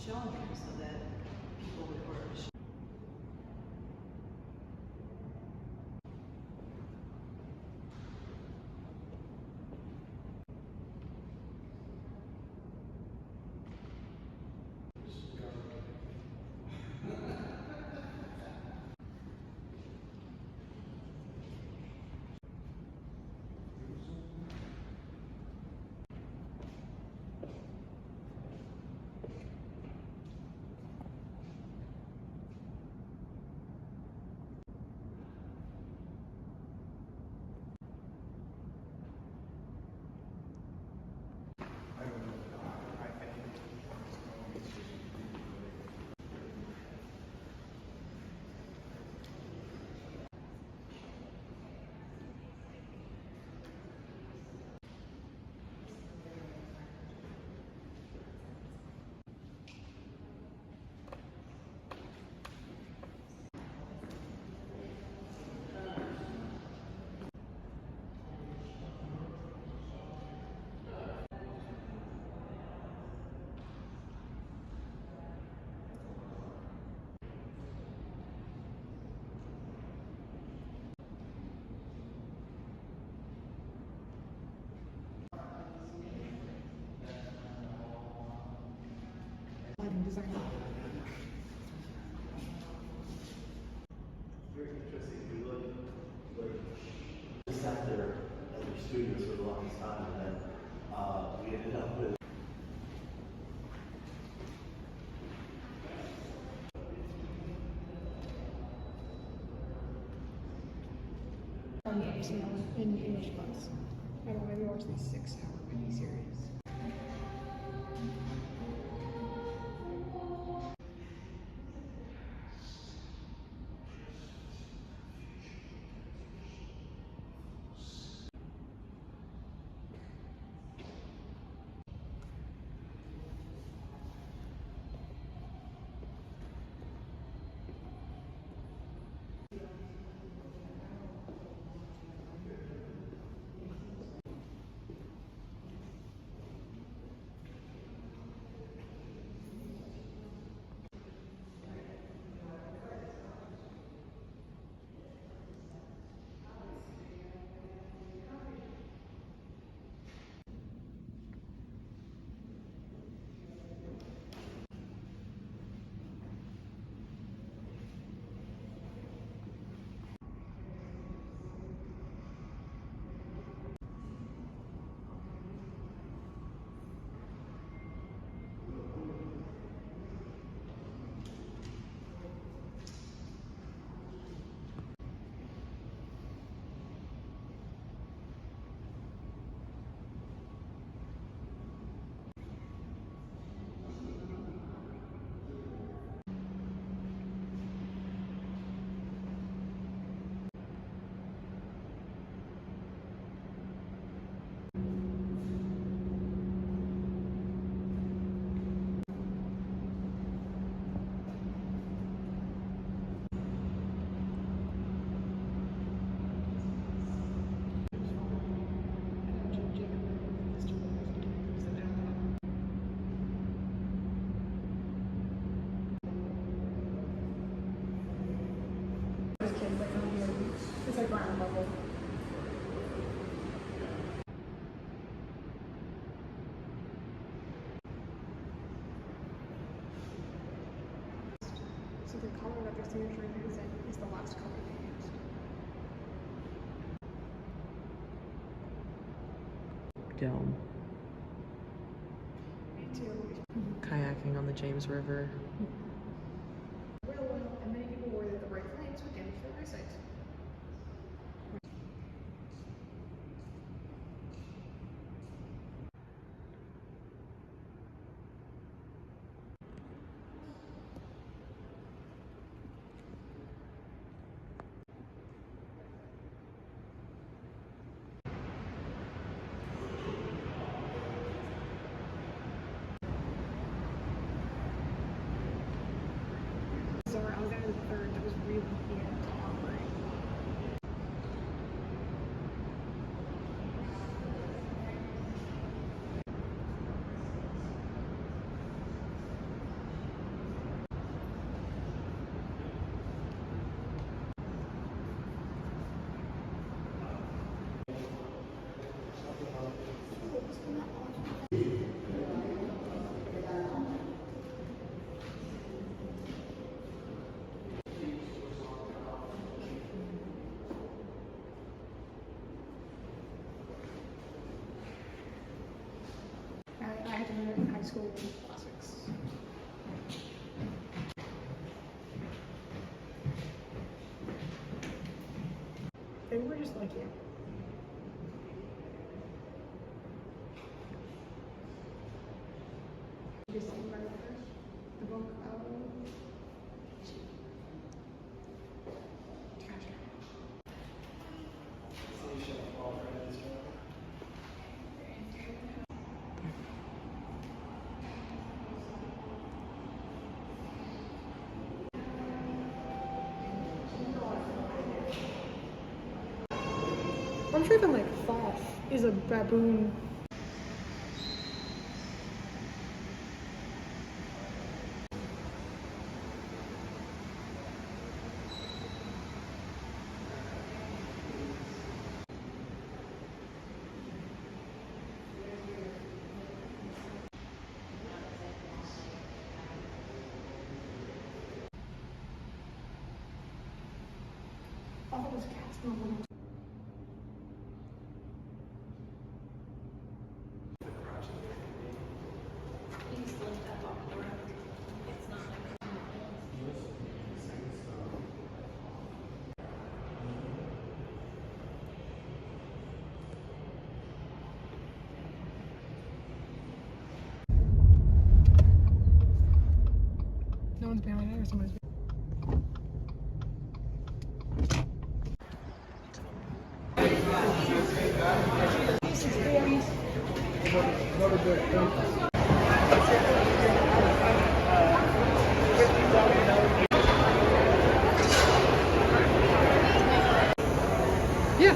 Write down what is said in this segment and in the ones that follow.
showing them so that people were design. Very interesting. We look like we sat there at their studios for the longest time, and then we ended up with. In English class. I don't know, maybe watch these 6-hour miniseries. It's like ground level. So the color that their signature is the last color they used. Dome. Me too. Kayaking on the James River. Well, and many people worry that the bright flames would damage their eyesight. So Alexander III, that was really the end to operate. school classics. They were just like you. Just think about it. The book out. Trash can. I'm sure even like Thoth is a baboon. All those cats know what. No one's behind it or somebody's yeah.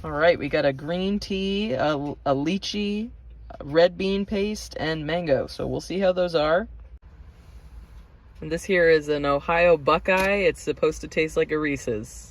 All right, we got a green tea, a lychee, red bean paste, and mango. So we'll see how those are. And this here is an Ohio Buckeye. It's supposed to taste like a Reese's.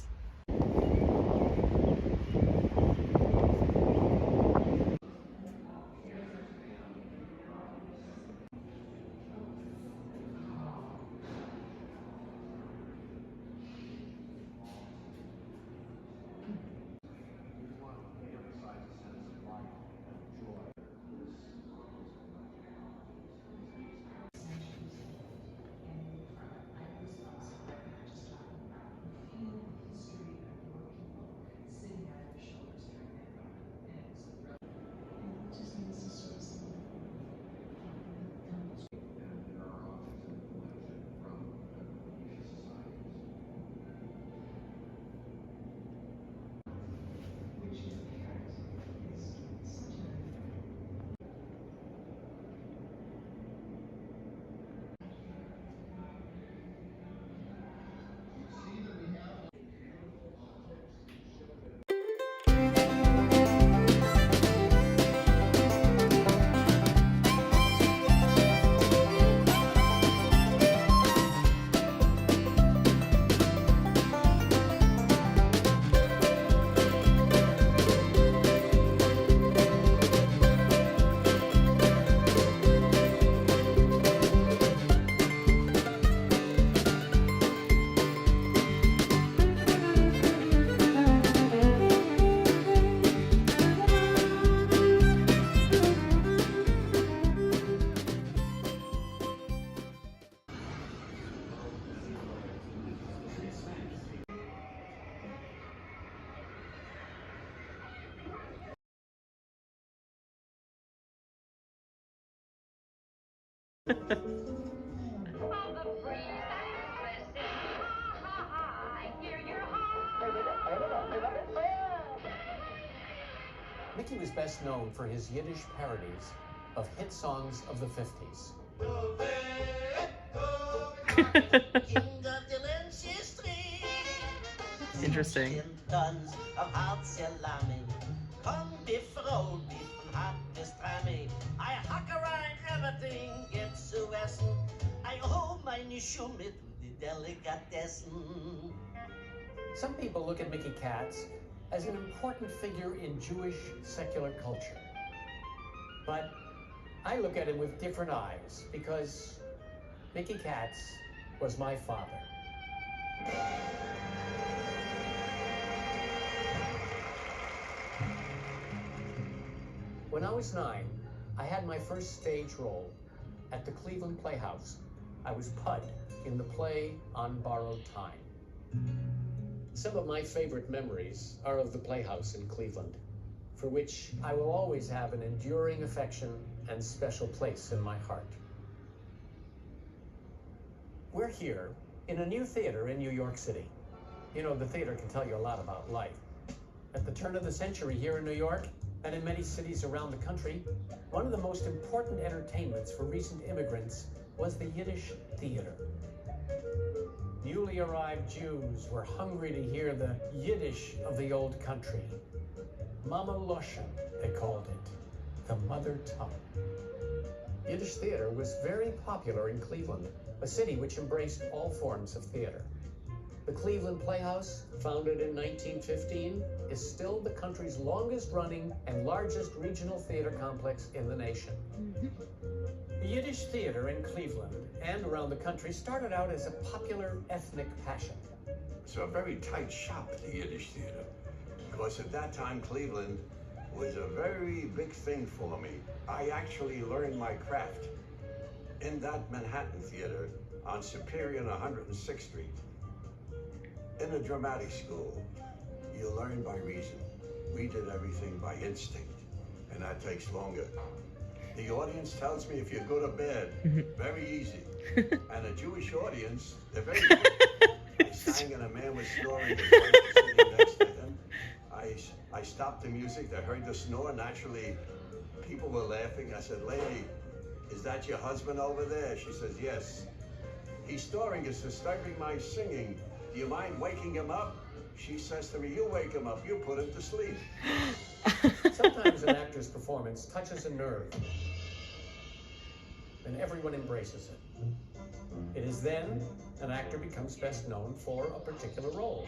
Mickey was best known for his Yiddish parodies of hit songs of the 50s. Interesting. Some people look at Mickey Katz as an important figure in Jewish secular culture. But I look at him with different eyes because Mickey Katz was my father. When I was 9, I had my first stage role at the Cleveland Playhouse. I was Pud in the play On Borrowed Time. Some of my favorite memories are of the Playhouse in Cleveland, for which I will always have an enduring affection and special place in my heart. We're here in a new theater in New York City. You know, the theater can tell you a lot about life. At the turn of the century here in New York, and in many cities around the country, one of the most important entertainments for recent immigrants was the Yiddish theater. Newly arrived Jews were hungry to hear the Yiddish of the old country. Mama Loshen, they called it, the mother tongue. Yiddish theater was very popular in Cleveland, a city which embraced all forms of theater. The Cleveland Playhouse, founded in 1915, is still the country's longest running and largest regional theater complex in the nation. The Yiddish theater in Cleveland and around the country started out as a popular ethnic passion. It's a very tight shop, the Yiddish theater, because at that time Cleveland was a very big thing for me. I actually learned my craft in that Manhattan theater on Superior and 106th Street. In a dramatic school, you learn by reason. We did everything by instinct, and that takes longer. The audience tells me if you go to bed, very easy. And a Jewish audience, they're very good. I sang and a man was snoring, his wife was sitting next to him. I stopped the music, they heard the snore, naturally people were laughing. I said, "Lady, is that your husband over there?" She says, "Yes." "He's snoring, it's disturbing my singing. Do you mind waking him up?" She says to me, "You wake him up, you put him to sleep." Sometimes an actor's performance touches a nerve, and everyone embraces it. It is then an actor becomes best known for a particular role.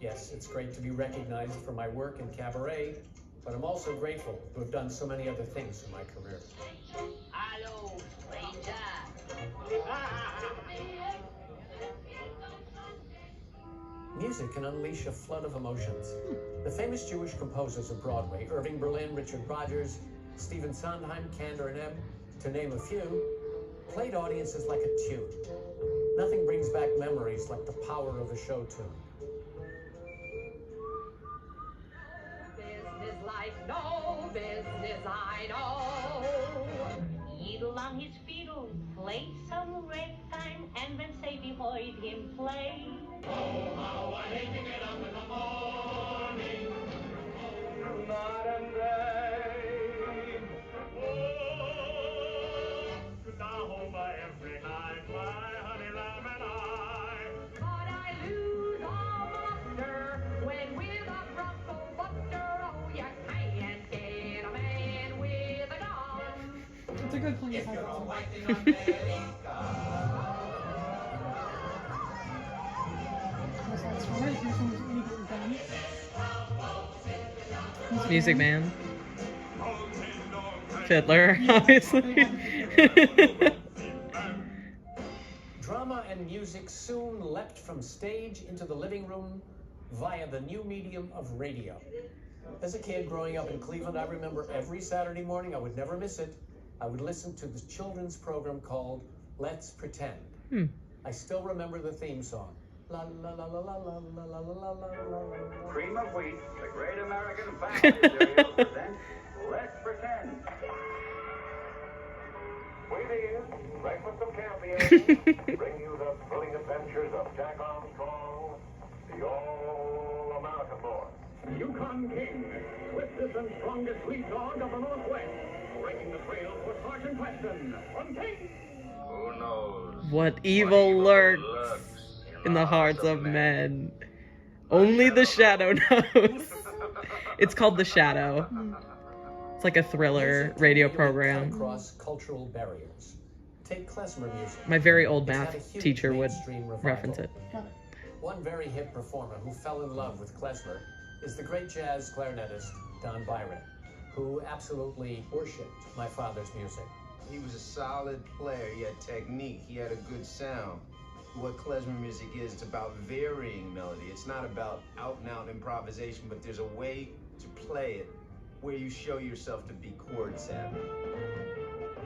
Yes, it's great to be recognized for my work in cabaret, but I'm also grateful to have done so many other things in my career. Hello, stranger. Music can unleash a flood of emotions. The famous Jewish composers of Broadway, Irving Berlin, Richard Rodgers, Stephen Sondheim, Kander and Ebb, to name a few, played audiences like a tune. Nothing brings back memories like the power of a show tune. Business like no business I know. Needle on his fiddle, play some ragtime, and then say we heard him play. Oh, how I hate to get up in the morning. Night and day. Oh, to Tahoma every night, my honey lamb and I. But I lose all luster when with a Bronco buster, oh, you can't get a man with a gun. It's a good place. If you're a white in America. That's right. This one's really done. Music Man. Fiddler, obviously. Drama and music soon leapt from stage into the living room via the new medium of radio. As a kid growing up in Cleveland, I remember every Saturday morning, I would never miss it, I would listen to the children's program called Let's Pretend. I still remember the theme song. La la la la la la la la la la la. Cream of Wheat, the great American family cereal presents Let's Pretend. We begin Breakfast of Champions, bring you the thrilling adventures of Jack Armstrong, the all-American boy. Yukon King, swiftest and strongest lead dog of the Northwest, breaking the trail for Sergeant Preston from King. Who knows What evil lurks in the hearts of men? Only the shadow knows. It's called The Shadow. It's like a thriller radio program. Across cultural barriers. Take klezmer music. My very old It's had a math huge teacher would mainstream revival. reference it. One very hip performer who fell in love with klezmer is the great jazz clarinetist Don Byron, who absolutely worshipped my father's music. He was a solid player. He had technique. He had a good sound. What klezmer music is, it's about varying melody. It's not about out-and-out improvisation, but there's a way to play it where you show yourself to be chord savvy.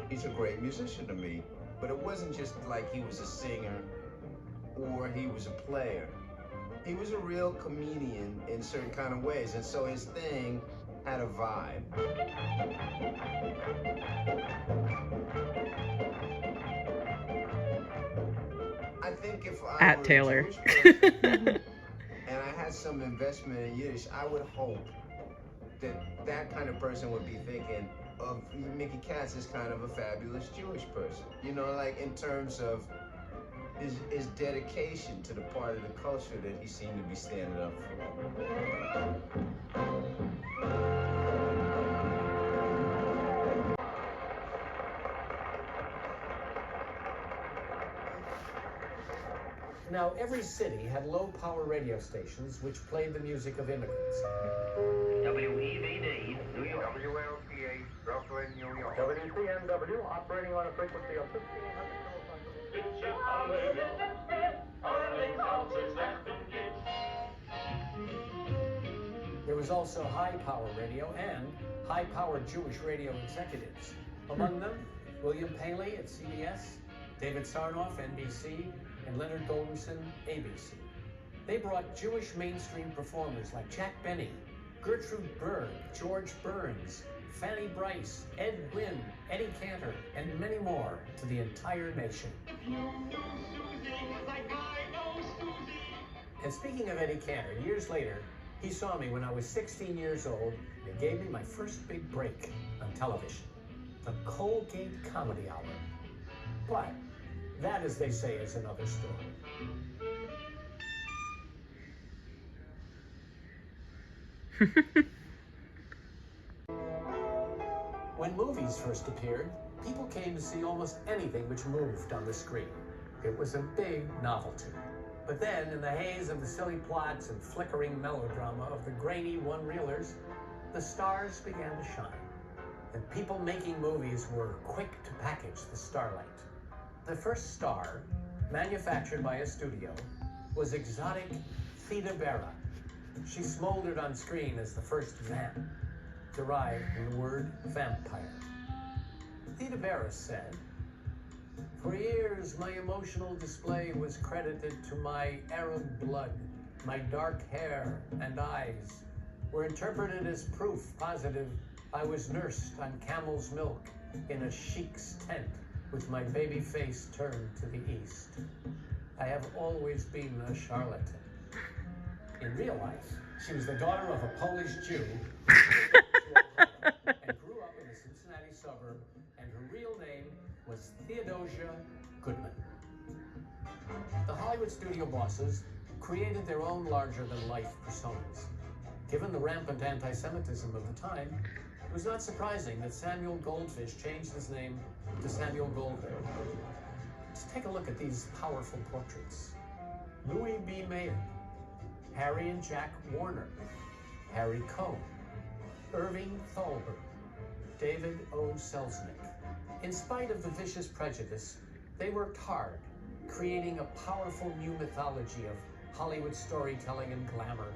He's a great musician to me, but it wasn't just like he was a singer or he was a player. He was a real comedian in certain kind of ways, and so his thing had a vibe. I think if I At were Taylor. a Jewish person and I had some investment in Yiddish, I would hope that that kind of person would be thinking of Mickey Katz as kind of a fabulous Jewish person. You know, like in terms of his dedication to the part of the culture that he seemed to be standing up for. Now, every city had low-power radio stations which played the music of immigrants. WEVD, New York. WLPA, Brooklyn, New York. WCNW, operating on a frequency of 1,500 There was also high-power radio and high-power Jewish radio executives. Among them, William Paley at CBS, David Sarnoff, NBC, and Leonard Goldenson, ABC. They brought Jewish mainstream performers like Jack Benny, Gertrude Berg, George Burns, Fanny Brice, Ed Gwynn, Eddie Cantor, and many more to the entire nation. And speaking of Eddie Cantor, years later, he saw me when I was 16 years old and gave me my first big break on television, the Colgate Comedy Hour. But that, as they say, is another story. When movies first appeared, people came to see almost anything which moved on the screen. It was a big novelty. But then, in the haze of the silly plots and flickering melodrama of the grainy one-reelers, the stars began to shine. And people making movies were quick to package the starlight. The first star, manufactured by a studio, was exotic Theda Bara. She smoldered on screen as the first vamp, derived from the word vampire. Theda Bara said, "For years, my emotional display was credited to my Arab blood. My dark hair and eyes were interpreted as proof positive I was nursed on camel's milk in a sheik's tent with my baby face turned to the east. I have always been a charlatan." In real life, she was the daughter of a Polish Jew and grew up in the Cincinnati suburb, and her real name was Theodosia Goodman. The Hollywood studio bosses created their own larger-than-life personas. Given the rampant anti-Semitism of the time, it was not surprising that Samuel Goldfish changed his name to Samuel Goldwyn. Let's take a look at these powerful portraits. Louis B. Mayer, Harry and Jack Warner, Harry Cohn, Irving Thalberg, David O. Selznick. In spite of the vicious prejudice, they worked hard, creating a powerful new mythology of Hollywood storytelling and glamour,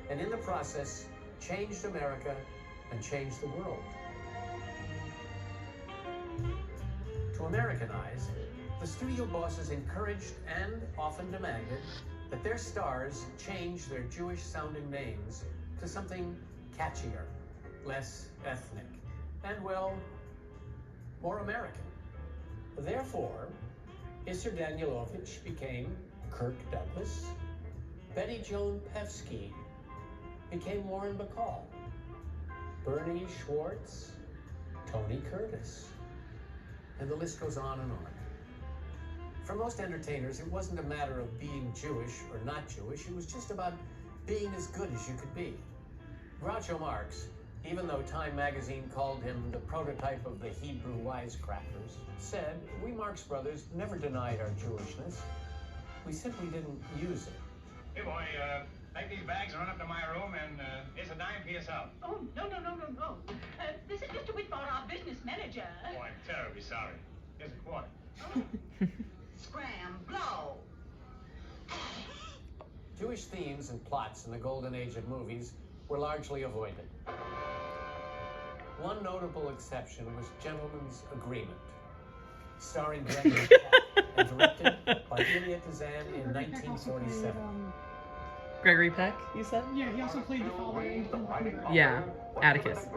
and in the process, changed America and changed the world. To Americanize, the studio bosses encouraged and often demanded that their stars change their Jewish-sounding names to something catchier, less ethnic, and, well, more American. Therefore, Isser Danielovich became Kirk Douglas, Betty Joan Pevsky became Lauren Bacall, Bernie Schwartz, Tony Curtis, and the list goes on and on. For most entertainers, it wasn't a matter of being Jewish or not Jewish. It was just about being as good as you could be. Groucho Marx, even though Time magazine called him the prototype of the Hebrew wisecrackers, said, "We Marx brothers never denied our Jewishness. We simply didn't use it." Hey, boy, take these bags and run up to my room, and here's a dime for yourself. Oh, no. This is Mr. Whitmore, our business manager. Oh, I'm terribly sorry. Here's a quarter. Scram, blow. Jewish themes and plots in the golden age of movies were largely avoided. One notable exception was Gentleman's Agreement, starring Gregory Peck and directed by Elia Kazan in 1947. Gregory Peck, you said? Yeah, he also played the father in Yeah, Atticus.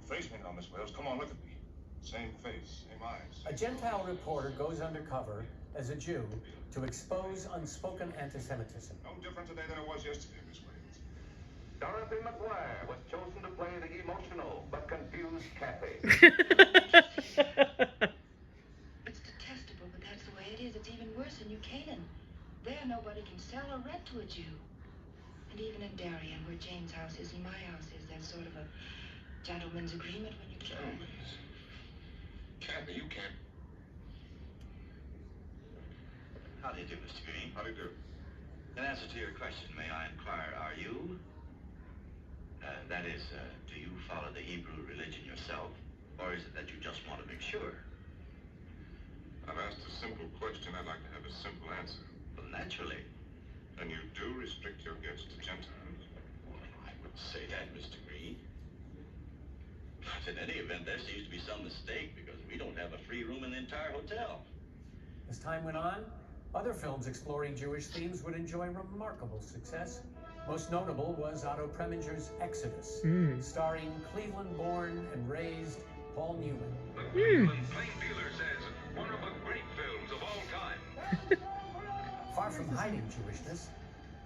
Face me now, Miss Wales. Come on, look at me. Same face, same eyes. A Gentile reporter goes undercover as a Jew to expose unspoken anti-Semitism. No different today than it was yesterday, Miss Wales. Dorothy McGuire was chosen to play the emotional but confused Kathy. It's detestable, but that's the way it is. It's even worse in New Canaan. There, nobody can sell or rent to a Jew. And even in Darien, where Jane's house is and my house is, there's sort of a gentleman's agreement when you can. Gentlemen's. Kathy, you can't. How do you do, Mr. Green? How do you do? In answer to your question, may I inquire, are you, that is, do you follow the Hebrew religion yourself, or is it that you just want to make sure? I've asked a simple question. I'd like to have a simple answer. Well, naturally. And you do restrict your gifts to Gentiles? Well, I wouldn't say that, Mr. Green. But in any event, there seems to be some mistake, because we don't have a free room in the entire hotel. As time went on, other films exploring Jewish themes would enjoy remarkable success. Most notable was Otto Preminger's Exodus, starring Cleveland-born and raised Paul Newman. The Cleveland Plain Dealer says, one of the great films of all time. Far from hiding Jewishness,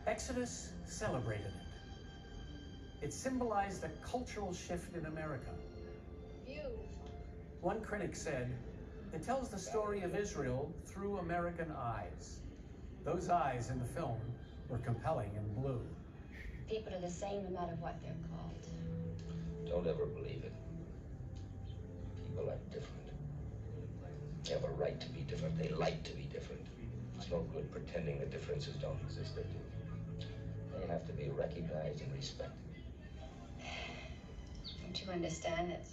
Exodus celebrated it. It symbolized a cultural shift in America. One critic said, "It tells the story of Israel through American eyes." Those eyes in the film were compelling and blue. People are the same no matter what they're called. Don't ever believe it. People are different. They have a right to be different. They like to be different. It's no good pretending that differences don't exist. They do. They have to be recognized and respected. Don't you understand that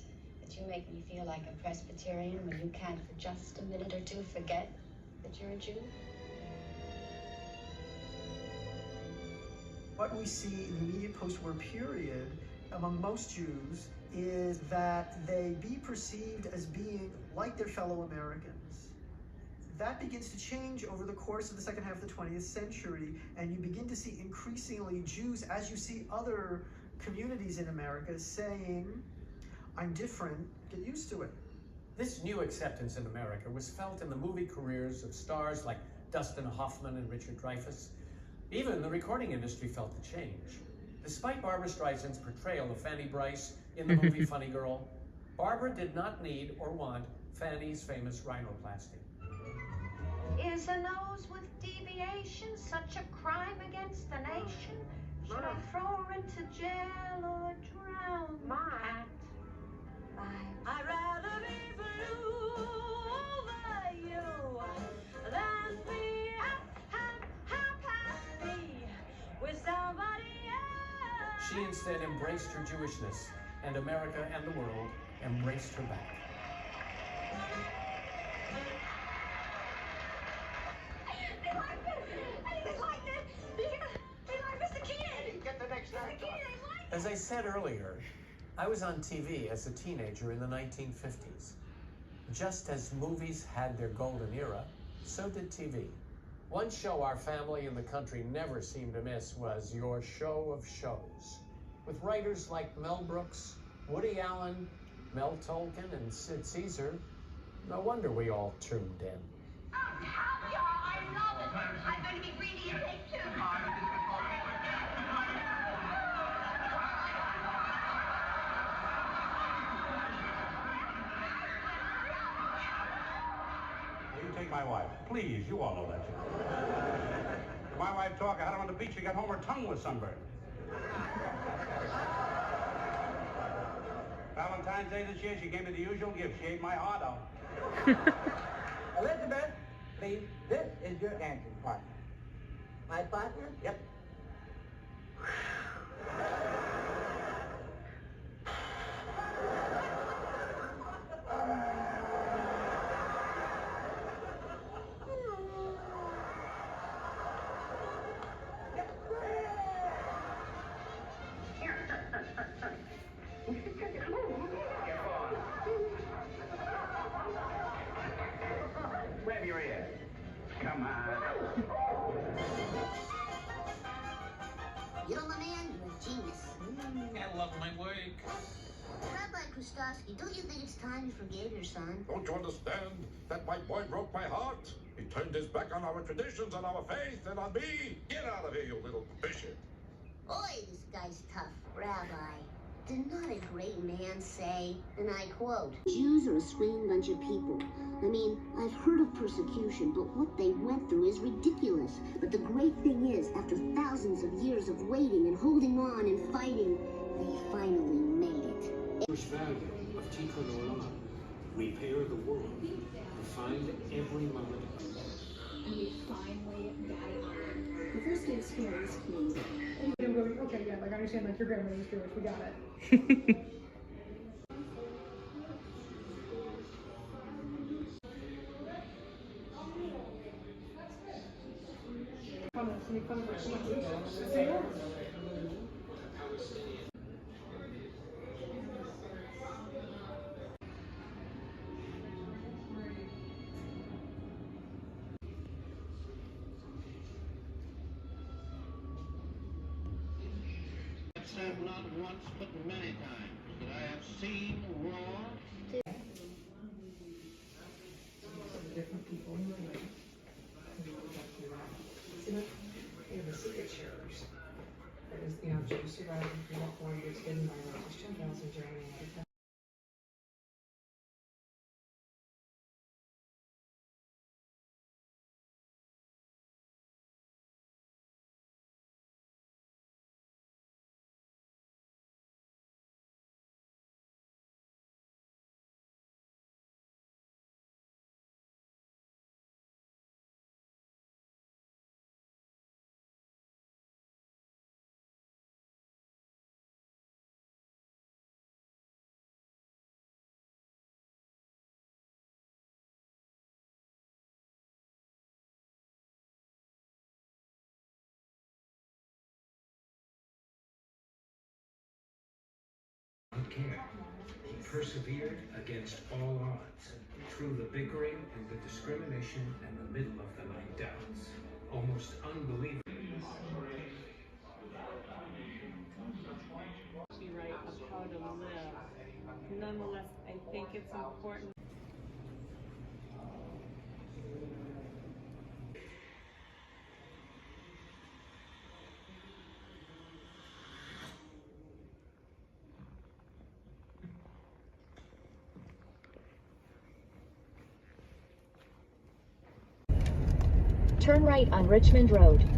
you make me feel like a Presbyterian when you can't for just a minute or two forget that you're a Jew? What we see in the immediate post-war period among most Jews is that they be perceived as being like their fellow Americans. That begins to change over the course of the second half of the 20th century, and you begin to see increasingly Jews, as you see other communities in America, saying, "I'm different, get used to it." This new acceptance in America was felt in the movie careers of stars like Dustin Hoffman and Richard Dreyfuss. Even the recording industry felt the change. Despite Barbra Streisand's portrayal of Fanny Brice in the movie Funny Girl, Barbara did not need or want Fanny's famous rhinoplasty. Is a nose with deviation such a crime against the nation? Should I throw her into jail or drown my hat? I'd rather be blue over you than be happy with somebody else. She instead embraced her Jewishness, and America and the world embraced her back. As I said earlier, I was on TV as a teenager in the 1950s. Just as movies had their golden era, so did TV. One show our family and the country never seemed to miss was Your Show of Shows. With writers like Mel Brooks, Woody Allen, Mel Tolkien, and Sid Caesar, no wonder we all tuned in. I love it. I'm going to be greedy and take two. my wife. Please, you all know that. If my wife talk, I had her on the beach, she got home, her tongue was sunburned. Valentine's Day this year, she gave me the usual gift. She ate my heart out. Elizabeth, please, this is your dancing partner. My partner? Yep. Wave your ear. Come on. You know, my man, you're a genius. I love my work. Rabbi Krustowski, don't you think it's time you forgave your son? Don't you understand that my boy broke my heart? He turned his back on our traditions, on our faith, and on me. Get out of here, you little bishop. Oi, this guy's tough. Rabbi, did not a great man say, and I quote, Jews are a strange bunch of people. I mean, I've heard of persecution, but what they went through is ridiculous. But the great thing is, after thousands of years of waiting and holding on and fighting, they finally made it. Jewish value of Tikkun Olam, repair the world, find every moment. And we finally got it on. The first day of school was crazy. Okay, yeah, like I understand, like your grandmother's Jewish, we got it. Said not once but many times that I have seen war. Different people in the room. We have the secret chairs. That is, Jews surviving from what war years hidden by Nazi shutdowns in Germany. Care. He persevered against all odds, through the bickering and the discrimination and the middle of the night doubts. Almost unbelievable. Be right of how to live. Nonetheless, I think it's important. Turn right on Richmond Road.